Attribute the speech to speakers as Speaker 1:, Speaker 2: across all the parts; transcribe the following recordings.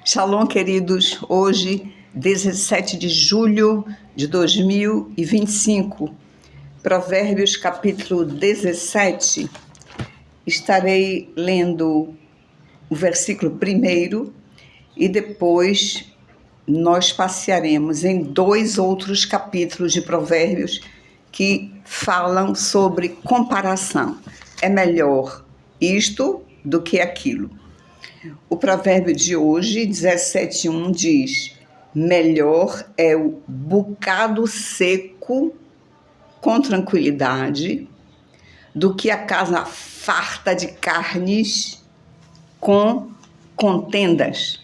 Speaker 1: Shalom, queridos. Hoje, 17 de julho de 2025, Provérbios capítulo 17, estarei lendo o versículo 1 e depois nós passearemos em 2 outros capítulos de Provérbios que falam sobre comparação. É melhor isto do que aquilo. O provérbio de hoje, 17:1, diz: melhor é o bocado seco com tranquilidade do que a casa farta de carnes com contendas.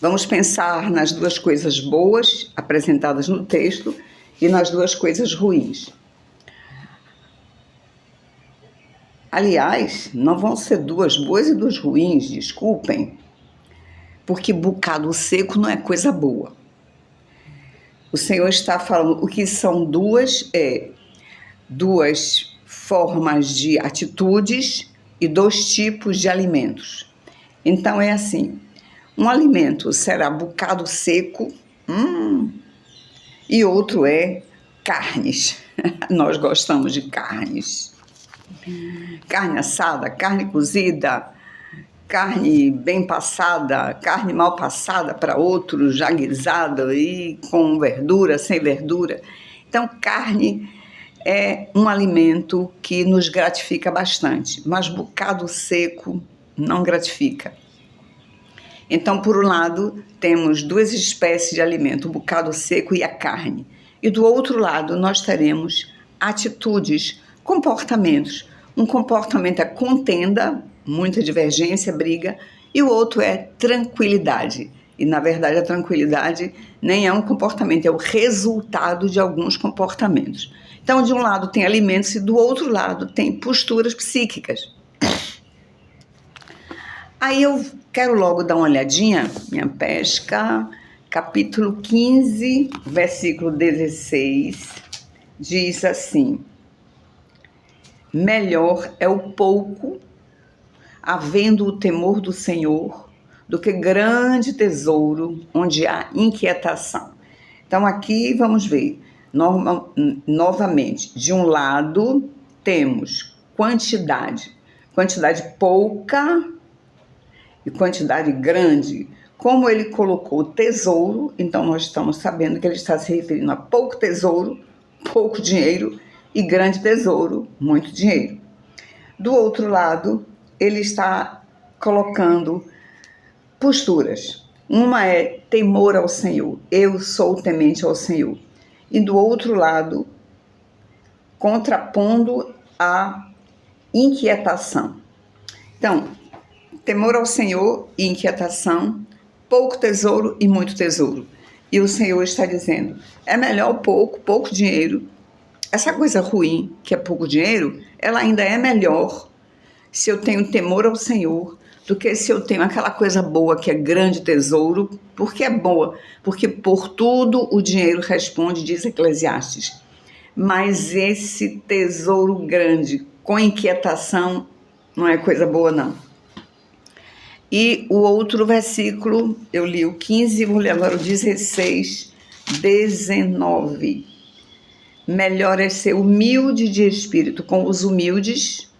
Speaker 1: Vamos pensar nas 2 coisas boas apresentadas no texto e nas 2 coisas ruins. Aliás, não vão ser 2 boas e 2 ruins, desculpem, porque bocado seco não é coisa boa. O Senhor está falando, o que são 2 formas de atitudes e 2 tipos de alimentos. Então é assim, um alimento será bocado seco, e outro é carnes. Nós gostamos de carnes. Carne assada, carne cozida, carne bem passada, carne mal passada para outros, já guisada e com verdura, sem verdura. Então, carne é um alimento que nos gratifica bastante, mas bocado seco não gratifica. Então, por um lado, temos 2 espécies de alimento, o bocado seco e a carne. E do outro lado, nós teremos atitudes, comportamentos. Um comportamento é contenda, muita divergência, briga, e o outro é tranquilidade. E, na verdade, a tranquilidade nem é um comportamento, é o resultado de alguns comportamentos. Então, de um lado tem alimentos e do outro lado tem posturas psíquicas. Aí eu quero logo dar uma olhadinha, minha pesca, capítulo 15, versículo 16, diz assim: melhor é o pouco, havendo o temor do Senhor, do que grande tesouro, onde há inquietação. Então aqui vamos ver, novamente, de um lado temos quantidade pouca e quantidade grande. Como ele colocou tesouro, então nós estamos sabendo que ele está se referindo a pouco tesouro, pouco dinheiro, e grande tesouro, muito dinheiro. Do outro lado, ele está colocando posturas. Uma é temor ao Senhor, eu sou temente ao Senhor. E do outro lado, contrapondo a inquietação. Então, temor ao Senhor e inquietação, pouco tesouro e muito tesouro. E o Senhor está dizendo, é melhor pouco dinheiro. Essa coisa ruim, que é pouco dinheiro, ela ainda é melhor se eu tenho temor ao Senhor do que se eu tenho aquela coisa boa que é grande tesouro. Por que é boa? Porque por tudo o dinheiro responde, diz Eclesiastes. Mas esse tesouro grande com inquietação não é coisa boa, não. E o outro versículo, eu li o 15, vou ler agora o 16, 19. Melhor é ser humilde de espírito com os humildes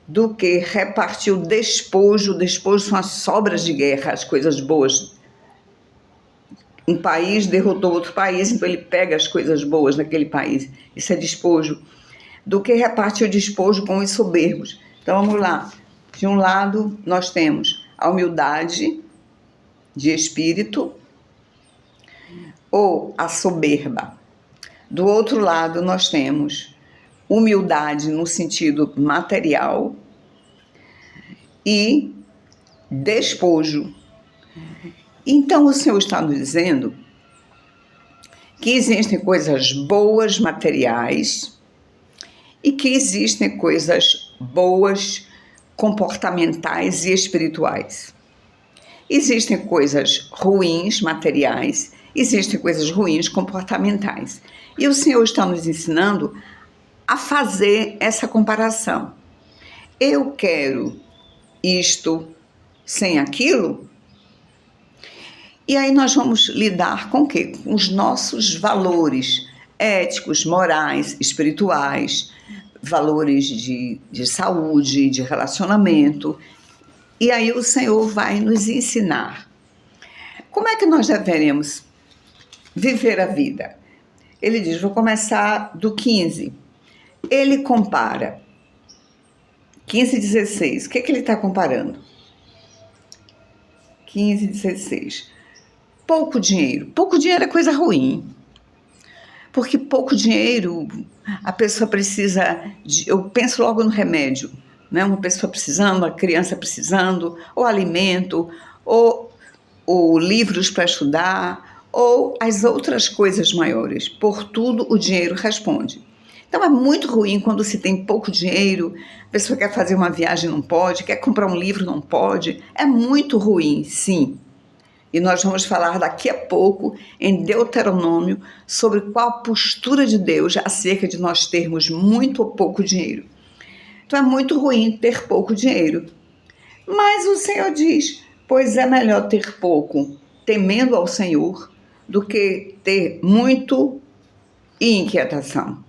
Speaker 1: do que repartir o despojo. O despojo são as sobras de guerra, as coisas boas. Um país derrotou outro país, então ele pega as coisas boas daquele país. Isso é despojo. Do que repartir o despojo com os soberbos. Então vamos lá. De um lado nós temos a humildade de espírito ou a soberba. Do outro lado, nós temos humildade no sentido material e despojo. Então, o Senhor está nos dizendo que existem coisas boas materiais e que existem coisas boas comportamentais e espirituais. Existem coisas ruins materiais, existem coisas ruins comportamentais. E o Senhor está nos ensinando a fazer essa comparação. Eu quero isto sem aquilo? E aí nós vamos lidar com o quê? Com os nossos valores éticos, morais, espirituais, valores de saúde, de relacionamento. E aí o Senhor vai nos ensinar como é que nós devemos viver a vida. Ele diz, vou começar do 15. Ele compara 15 e 16. O que ele está comparando? 15 e 16. Pouco dinheiro. Pouco dinheiro é coisa ruim. Porque pouco dinheiro, a pessoa precisa eu penso logo no remédio, né? Uma pessoa precisando, uma criança precisando, ou alimento, ou livros para estudar, ou as outras coisas maiores. Por tudo o dinheiro responde. Então é muito ruim quando se tem pouco dinheiro, a pessoa quer fazer uma viagem, não pode, quer comprar um livro, não pode. É muito ruim, sim. E nós vamos falar daqui a pouco, em Deuteronômio, sobre qual a postura de Deus acerca de nós termos muito ou pouco dinheiro. Então é muito ruim ter pouco dinheiro. Mas o Senhor diz, pois é melhor ter pouco, temendo ao Senhor, do que ter muito e inquietação.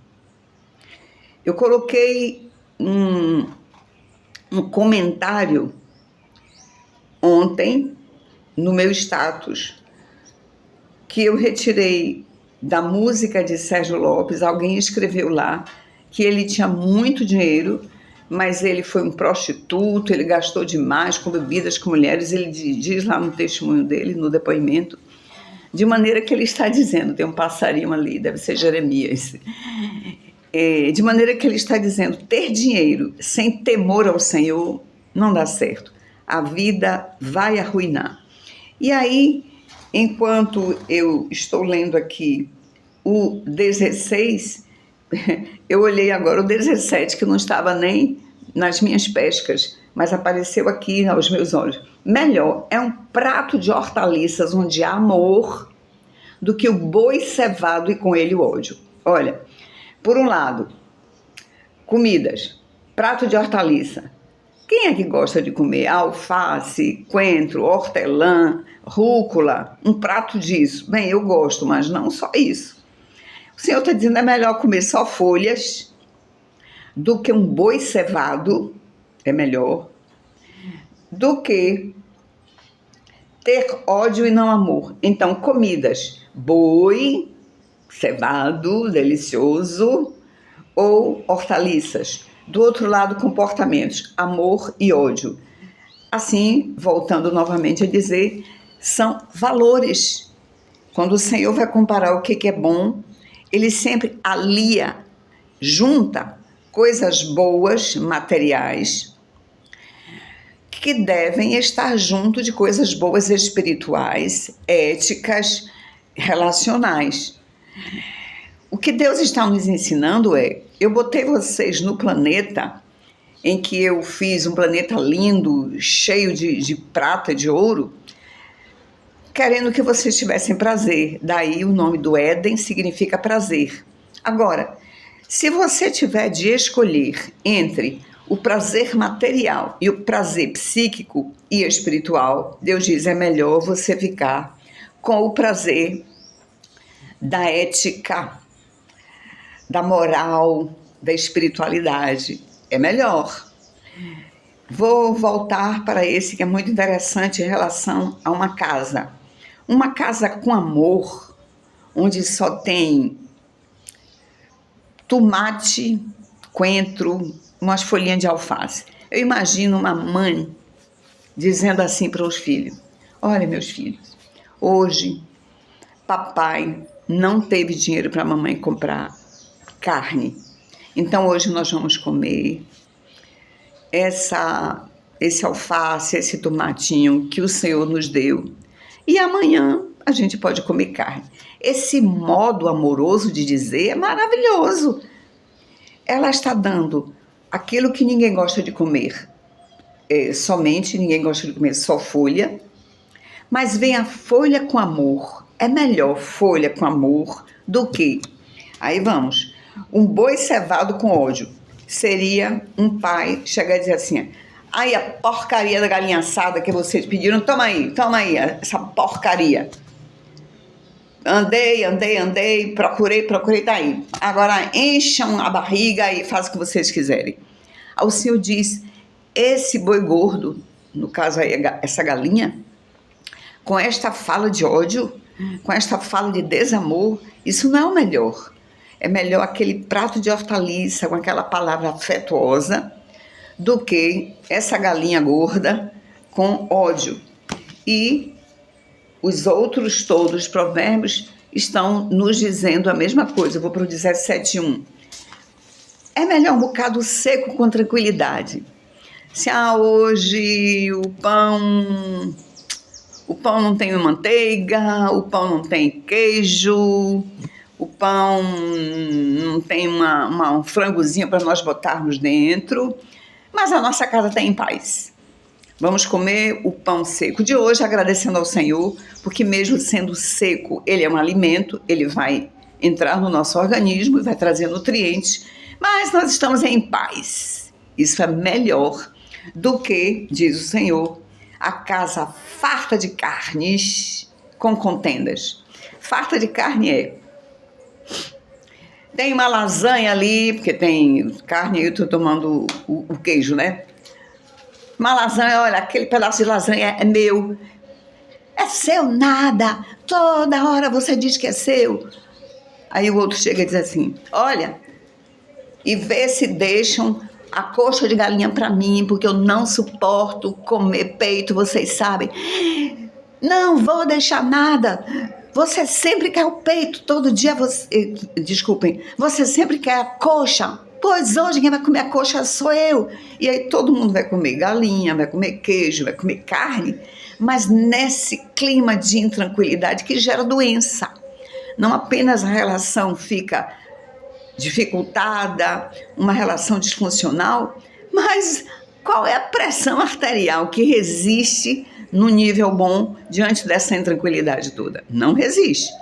Speaker 1: Eu coloquei um comentário ontem no meu status, que eu retirei da música de Sérgio Lopes. Alguém escreveu lá que ele tinha muito dinheiro, mas ele foi um prostituto, ele gastou demais com bebidas, com mulheres. Ele diz lá no testemunho dele, no depoimento, de maneira que ele está dizendo, tem um passarinho ali, deve ser Jeremias, de maneira que ele está dizendo, ter dinheiro sem temor ao Senhor não dá certo. A vida vai arruinar. E aí, enquanto eu estou lendo aqui o 16, eu olhei agora o 17, que não estava nem nas minhas pescas, mas apareceu aqui aos meus olhos. Melhor é um prato de hortaliças onde há amor do que o boi cevado e com ele o ódio. Olha, por um lado, comidas, prato de hortaliça. Quem é que gosta de comer alface, coentro, hortelã, rúcula, um prato disso? Bem, eu gosto, mas não só isso. O Senhor está dizendo, é melhor comer só folhas do que um boi cevado, é melhor, do que ter ódio e não amor. Então, comidas, boi, cevado, delicioso, ou hortaliças. Do outro lado, comportamentos, amor e ódio. Assim, voltando novamente a dizer, são valores. Quando o Senhor vai comparar o que é bom, ele sempre alia, junta coisas boas, materiais, que devem estar junto de coisas boas espirituais, éticas, relacionais. O que Deus está nos ensinando é, eu botei vocês no planeta em que eu fiz um planeta lindo, cheio de prata, de ouro, querendo que vocês tivessem prazer. Daí o nome do Éden significa prazer. Agora, se você tiver de escolher entre o prazer material e o prazer psíquico e espiritual, Deus diz, é melhor você ficar com o prazer da ética, da moral, da espiritualidade. É melhor. Vou voltar para esse que é muito interessante em relação a uma casa. Uma casa com amor, onde só tem tomate, coentro, umas folhinhas de alface. Eu imagino uma mãe dizendo assim para os filhos, olha meus filhos, hoje papai não teve dinheiro para a mamãe comprar carne, então hoje nós vamos comer esse alface, esse tomatinho que o Senhor nos deu, e amanhã a gente pode comer carne. Esse modo amoroso de dizer é maravilhoso. Ela está dando aquilo que ninguém gosta de comer, somente, ninguém gosta de comer só folha, mas vem a folha com amor. É melhor folha com amor do que, aí vamos, um boi cevado com ódio. Seria um pai chegar e dizer assim, Aí a porcaria da galinha assada que vocês pediram, toma aí, essa porcaria. Andei, procurei, tá aí. Agora encham a barriga e façam o que vocês quiserem. Aí o Senhor diz, esse boi gordo, no caso aí essa galinha, com esta fala de ódio, com esta fala de desamor, isso não é o melhor. É melhor aquele prato de hortaliça com aquela palavra afetuosa do que essa galinha gorda com ódio. E os outros todos provérbios estão nos dizendo a mesma coisa. Eu vou para o 17:1. É melhor um bocado seco com tranquilidade. Se hoje o pão não tem manteiga, o pão não tem queijo, o pão não tem um frangozinho para nós botarmos dentro, mas a nossa casa está em paz. Vamos comer o pão seco de hoje, agradecendo ao Senhor, porque mesmo sendo seco, ele é um alimento, ele vai entrar no nosso organismo e vai trazer nutrientes, mas nós estamos em paz. Isso é melhor do que, diz o Senhor, a casa farta de carnes com contendas. Farta de carne tem uma lasanha ali, porque tem carne, eu estou tomando o queijo, né? Uma lasanha, olha, aquele pedaço de lasanha é meu. É seu nada. Toda hora você diz que é seu. Aí o outro chega e diz assim, olha, e vê se deixam a coxa de galinha para mim, porque eu não suporto comer peito, vocês sabem. Não vou deixar nada. Você sempre quer o peito, todo dia você... Desculpem, você sempre quer a coxa. Pois hoje quem vai comer a coxa sou eu. E aí todo mundo vai comer galinha, vai comer queijo, vai comer carne, mas nesse clima de intranquilidade que gera doença. Não apenas a relação fica dificultada, uma relação disfuncional, mas qual é a pressão arterial que resiste no nível bom diante dessa intranquilidade toda? Não resiste.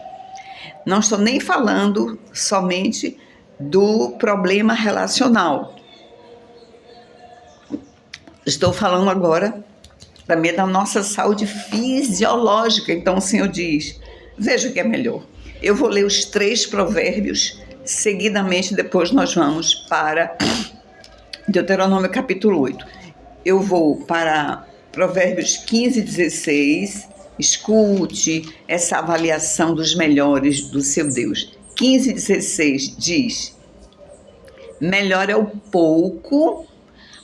Speaker 1: Não estou nem falando somente do problema relacional. Estou falando agora também da nossa saúde fisiológica. Então o Senhor diz, veja o que é melhor. Eu vou ler os 3 provérbios seguidamente, depois nós vamos para Deuteronômio capítulo 8. Eu vou para Provérbios 15:16. Escute essa avaliação dos melhores do seu Deus. 15:16 diz, melhor é o pouco,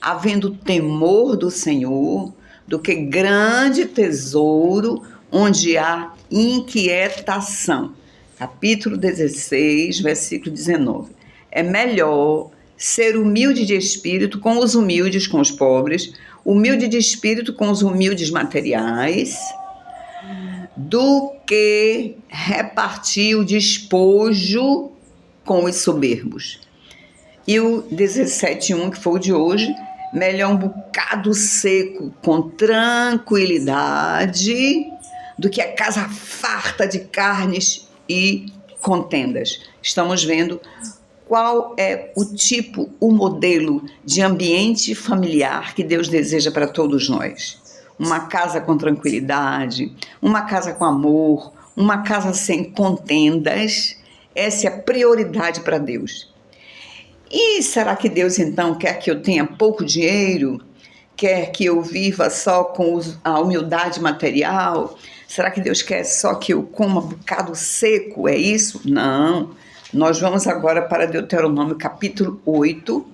Speaker 1: havendo temor do Senhor, do que grande tesouro, onde há inquietação. Capítulo 16, versículo 19. É melhor ser humilde de espírito com os humildes, com os pobres, humilde de espírito com os humildes materiais, do que repartir o despojo com os soberbos. E o 17:1, que foi o de hoje, melhor um bocado seco com tranquilidade do que a casa farta de carnes e contendas. Estamos vendo qual é o tipo, o modelo de ambiente familiar que Deus deseja para todos nós. Uma casa com tranquilidade, uma casa com amor, uma casa sem contendas. Essa é a prioridade para Deus. E será que Deus então quer que eu tenha pouco dinheiro? Quer que eu viva só com a humildade material? Será que Deus quer só que eu coma um bocado seco? É isso? Não. Nós vamos agora para Deuteronômio capítulo 8,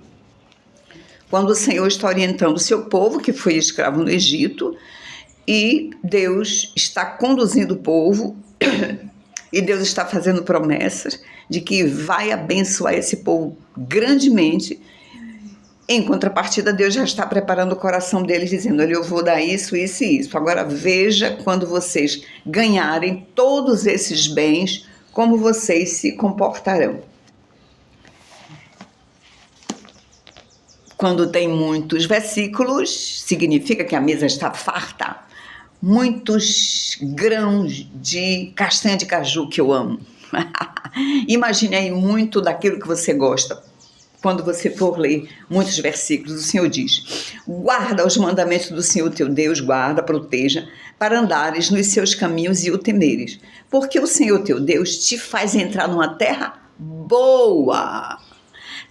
Speaker 1: quando o Senhor está orientando o seu povo, que foi escravo no Egito, e Deus está conduzindo o povo, e Deus está fazendo promessas de que vai abençoar esse povo grandemente. Em contrapartida, Deus já está preparando o coração deles, dizendo, olha, eu vou dar isso, isso e isso. Agora veja quando vocês ganharem todos esses bens, como vocês se comportarão. Quando tem muitos versículos, significa que a mesa está farta. Muitos grãos de castanha de caju, que eu amo. Imagine aí muito daquilo que você gosta. quando você for ler muitos versículos, o Senhor diz: guarda os mandamentos do Senhor teu Deus, guarda, proteja, para andares nos seus caminhos e o temeres. Porque o Senhor teu Deus te faz entrar numa terra boa,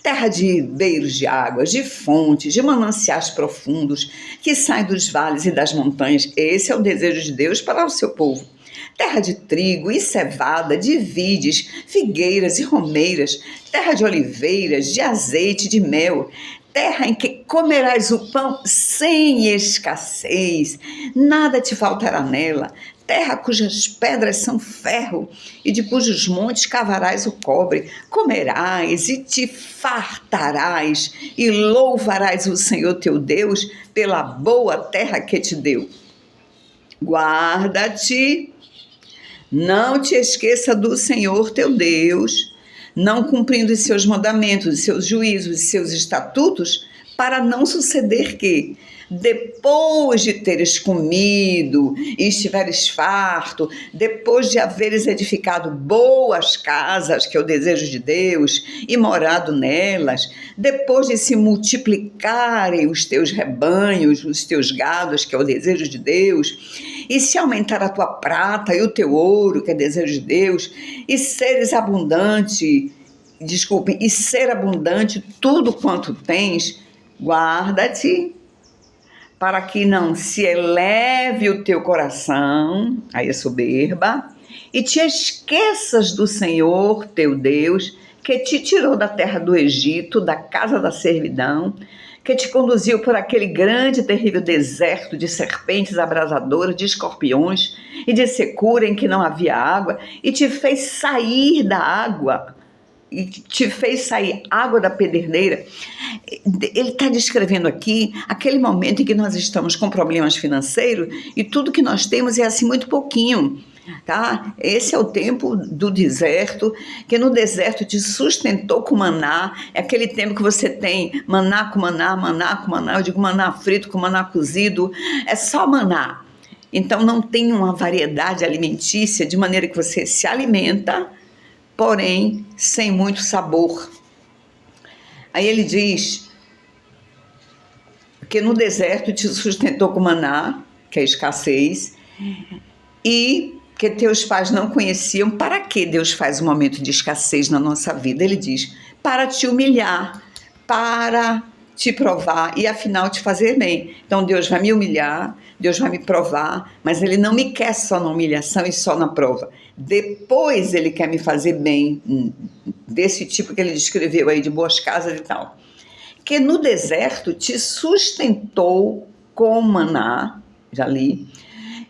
Speaker 1: terra de ribeiros de águas, de fontes, de mananciais profundos, que saem dos vales e das montanhas. Esse é o desejo de Deus para o seu povo. Terra de trigo e cevada, de vides, figueiras e romeiras, terra de oliveiras, de azeite, de mel, terra em que comerás o pão sem escassez, nada te faltará nela, terra cujas pedras são ferro e de cujos montes cavarás o cobre, comerás e te fartarás e louvarás o Senhor teu Deus pela boa terra que te deu. Guarda-te, não te esqueça do Senhor teu Deus, não cumprindo os seus mandamentos, os seus juízos, os seus estatutos, para não suceder que, depois de teres comido e estiveres farto, depois de haveres edificado boas casas, que é o desejo de Deus, e morado nelas, depois de se multiplicarem os teus rebanhos, os teus gados, que é o desejo de Deus, e se aumentar a tua prata e o teu ouro, que é desejo de Deus, e seres abundante, e ser abundante tudo quanto tens, guarda-te, para que não se eleve o teu coração, aí é soberba, e te esqueças do Senhor teu Deus, que te tirou da terra do Egito, da casa da servidão, que te conduziu por aquele grande e terrível deserto de serpentes abrasadoras, de escorpiões e de secura em que não havia água, e te fez sair da água, e te fez sair água da pederneira. Ele está descrevendo aqui aquele momento em que nós estamos com problemas financeiros e tudo que nós temos é assim muito pouquinho, tá? Esse é o tempo do deserto, que no deserto te sustentou com maná. É aquele tempo que você tem maná com maná, maná com maná, eu digo maná frito com maná cozido, é só maná. Então não tem uma variedade alimentícia, de maneira que você se alimenta, porém sem muito sabor. Aí ele diz que no deserto te sustentou com maná, que é escassez, e que teus pais não conheciam. Para que Deus faz um momento de escassez na nossa vida? Ele diz: para te humilhar, para te provar e afinal te fazer bem. Então Deus vai me humilhar, Deus vai me provar, mas Ele não me quer só na humilhação e só na prova. Depois Ele quer me fazer bem, desse tipo que Ele descreveu aí, de boas casas e tal. Que no deserto te sustentou com maná, já li.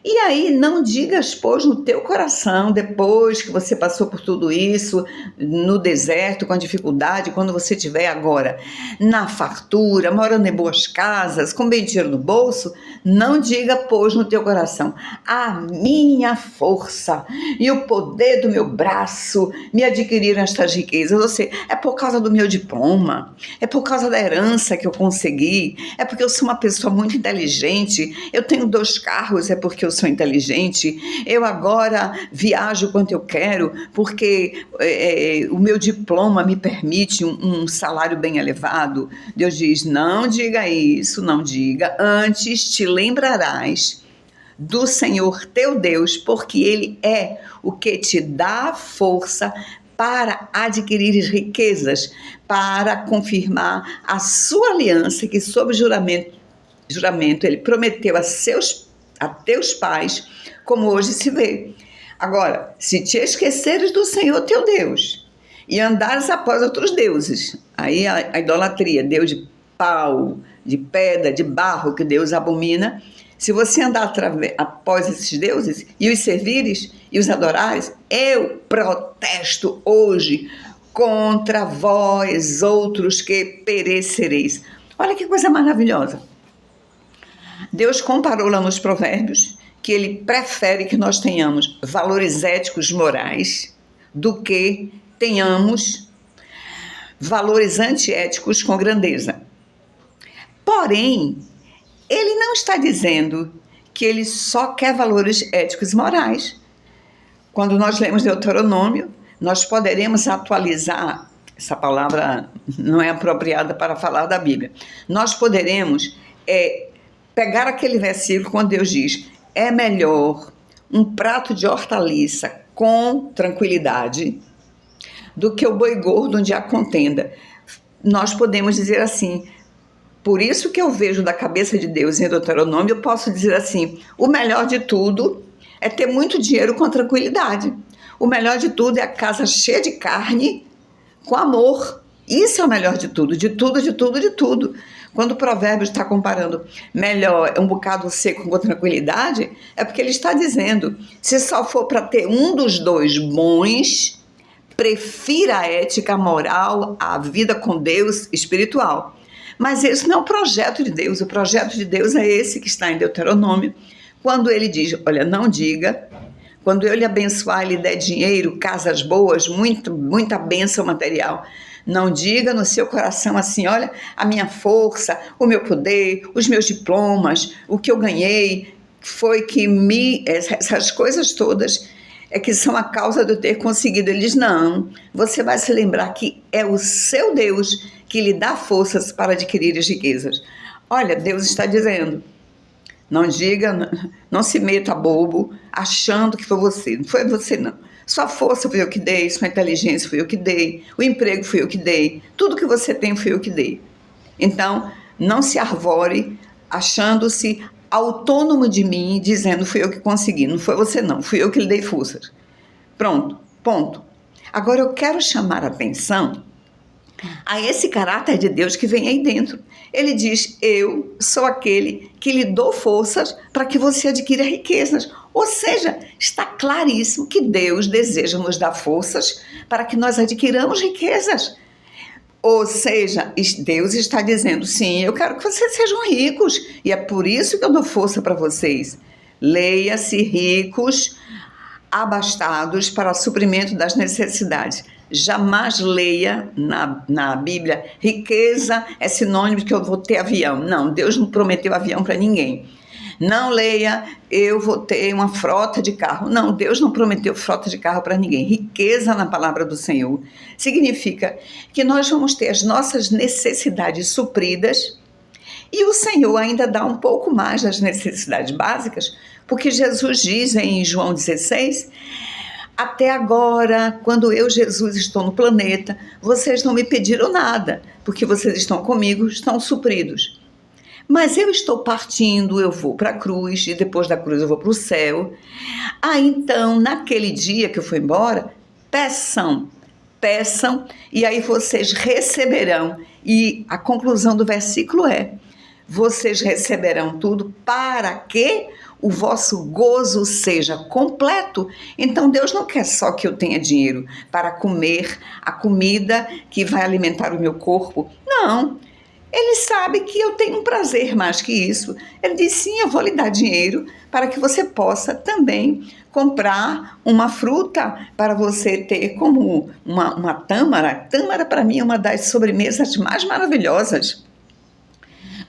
Speaker 1: E aí não digas, pois, no teu coração, depois que você passou por tudo isso, no deserto, com a dificuldade, quando você estiver agora na fartura, morando em boas casas, com bem dinheiro no bolso, não diga, pois, no teu coração: a minha força e o poder do meu braço me adquiriram estas riquezas. Ou seja, é por causa do meu diploma, é por causa da herança que eu consegui, é porque eu sou uma pessoa muito inteligente, eu tenho 2 carros, é porque eu sou inteligente, eu agora viajo quanto eu quero, porque o meu diploma me permite um salário bem elevado. Deus diz: não diga isso, não diga, antes te lembrarás do Senhor teu Deus, porque Ele é o que te dá força para adquirir riquezas, para confirmar a sua aliança que sob juramento Ele prometeu a teus pais, como hoje se vê. Agora, se te esqueceres do Senhor teu Deus e andares após outros deuses, aí a idolatria, Deus de pau, de pedra, de barro, que Deus abomina, se você andar após esses deuses e os servires e os adorares, eu protesto hoje contra vós outros que perecereis. Olha que coisa maravilhosa. Deus comparou lá nos Provérbios que Ele prefere que nós tenhamos valores éticos morais do que tenhamos valores antiéticos com grandeza. Porém, Ele não está dizendo que Ele só quer valores éticos e morais. Quando nós lemos Deuteronômio, nós poderemos atualizar essa palavra não é apropriada para falar da Bíblia. Nós poderemos pegar aquele versículo quando Deus diz: é melhor um prato de hortaliça com tranquilidade do que o boi gordo onde há contenda. Nós podemos dizer assim, por isso que eu vejo da cabeça de Deus em Deuteronômio, eu posso dizer assim: o melhor de tudo é ter muito dinheiro com tranquilidade. O melhor de tudo é a casa cheia de carne com amor. Isso é o melhor de tudo, de tudo, de tudo, de tudo. Quando o provérbio está comparando melhor um bocado seco com tranquilidade, é porque ele está dizendo, se só for para ter um dos dois bons, prefira a ética, a moral, a vida com Deus espiritual. Mas esse não é o projeto de Deus. O projeto de Deus é esse que está em Deuteronômio, quando ele diz: olha, não diga, quando eu lhe abençoar e lhe der dinheiro, casas boas, muita bênção material, não diga no seu coração assim: olha, a minha força, o meu poder, os meus diplomas, o que eu ganhei, foi que essas coisas todas é que são a causa de eu ter conseguido. Ele diz: não, você vai se lembrar que é o seu Deus que lhe dá forças para adquirir as riquezas. Olha, Deus está dizendo: não diga, não se meta bobo achando que foi você. Não foi você, não. Sua força fui eu que dei, sua inteligência fui eu que dei, o emprego fui eu que dei, tudo que você tem fui eu que dei. Então, não se arvore achando-se autônomo de mim, dizendo: fui eu que consegui. Não foi você, não, fui eu que lhe dei forças. Pronto, ponto. Agora eu quero chamar a atenção a esse caráter de Deus que vem aí dentro. Ele diz: eu sou aquele que lhe dou forças para que você adquira riquezas. Ou seja, está claríssimo que Deus deseja nos dar forças para que nós adquiramos riquezas. Ou seja, Deus está dizendo: sim, eu quero que vocês sejam ricos, e é por isso que eu dou força para vocês. Leia-se ricos, abastados para suprimento das necessidades. Jamais leia na Bíblia: riqueza é sinônimo de que eu vou ter avião. Não, Deus não prometeu avião para ninguém. Não leia: eu vou ter uma frota de carro. Não, Deus não prometeu frota de carro para ninguém. Riqueza na palavra do Senhor significa que nós vamos ter as nossas necessidades supridas, e o Senhor ainda dá um pouco mais das necessidades básicas, porque Jesus diz em João 16: até agora, quando eu, Jesus, estou no planeta, vocês não me pediram nada, porque vocês estão comigo, estão supridos. Mas eu estou partindo, eu vou para a cruz, e depois da cruz eu vou para o céu. Então, naquele dia que eu fui embora, peçam, e aí vocês receberão. E a conclusão do versículo é: vocês receberão tudo para que o vosso gozo seja completo. Então Deus não quer só que eu tenha dinheiro para comer a comida que vai alimentar o meu corpo. Não. Ele sabe que eu tenho um prazer mais que isso. Ele diz: sim, eu vou lhe dar dinheiro para que você possa também comprar uma fruta para você ter como uma tâmara. Tâmara, para mim, é uma das sobremesas mais maravilhosas.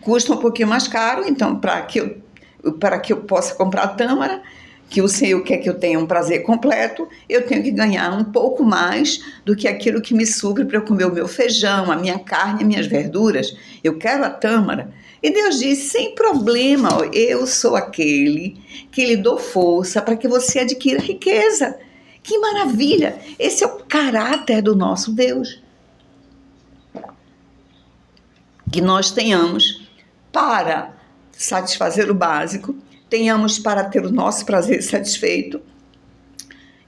Speaker 1: Custa um pouquinho mais caro, então, para que eu possa comprar a tâmara, que o Senhor quer que eu tenha um prazer completo, eu tenho que ganhar um pouco mais do que aquilo que me supre para eu comer o meu feijão, a minha carne, as minhas verduras. Eu quero a tâmara. E Deus diz: sem problema, eu sou aquele que lhe dou força para que você adquira riqueza. Que maravilha! Esse é o caráter do nosso Deus. Que nós tenhamos para satisfazer o básico, tenhamos para ter o nosso prazer satisfeito.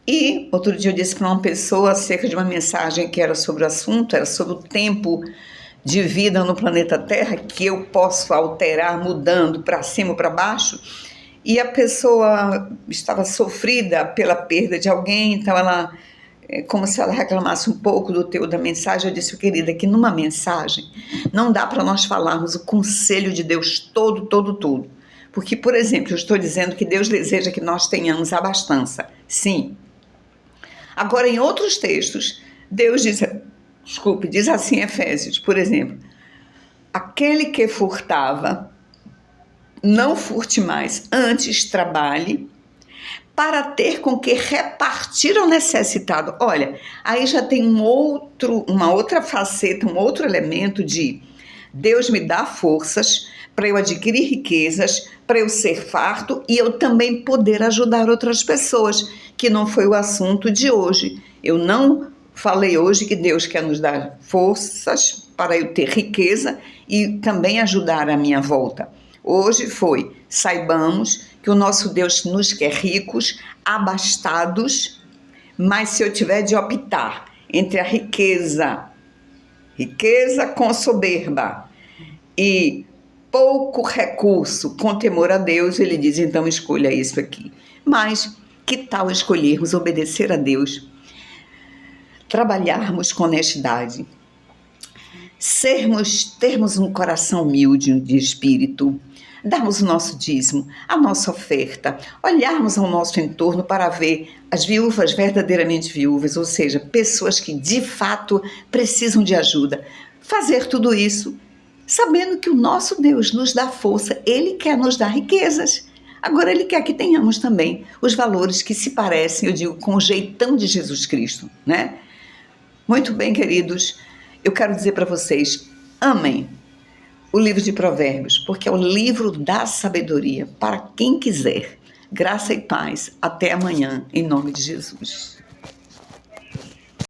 Speaker 1: E outro dia eu disse para uma pessoa acerca de uma mensagem que era sobre o assunto, era sobre o tempo de vida no planeta Terra, que eu posso alterar mudando para cima ou para baixo. E a pessoa estava sofrida pela perda de alguém, então ela, como se ela reclamasse um pouco do teor da mensagem. Eu disse: querida, que numa mensagem não dá para nós falarmos o conselho de Deus todo. Porque, por exemplo, eu estou dizendo que Deus deseja que nós tenhamos abastança. Sim. Agora, em outros textos, Deus diz assim em Efésios, por exemplo: aquele que furtava, não furte mais, antes trabalhe, para ter com que repartir ao necessitado. Olha, aí já tem uma outra faceta, um outro elemento de Deus me dá forças para eu adquirir riquezas, para eu ser farto e eu também poder ajudar outras pessoas, que não foi o assunto de hoje. Eu não falei hoje que Deus quer nos dar forças para eu ter riqueza e também ajudar a minha volta. Hoje foi, saibamos que o nosso Deus nos quer ricos, abastados, mas se eu tiver de optar entre a riqueza com soberba e pouco recurso com temor a Deus, ele diz, então escolha isso aqui. Mas que tal escolhermos obedecer a Deus, trabalharmos com honestidade, termos um coração humilde de espírito, darmos o nosso dízimo, a nossa oferta, olharmos ao nosso entorno para ver as viúvas verdadeiramente viúvas, ou seja, pessoas que de fato precisam de ajuda. Fazer tudo isso sabendo que o nosso Deus nos dá força, Ele quer nos dar riquezas. Agora Ele quer que tenhamos também os valores que se parecem, eu digo, com o jeitão de Jesus Cristo, né? Muito bem, queridos, eu quero dizer para vocês, amem o livro de Provérbios, porque é o livro da sabedoria para quem quiser. Graça e paz. Até amanhã, em nome de Jesus.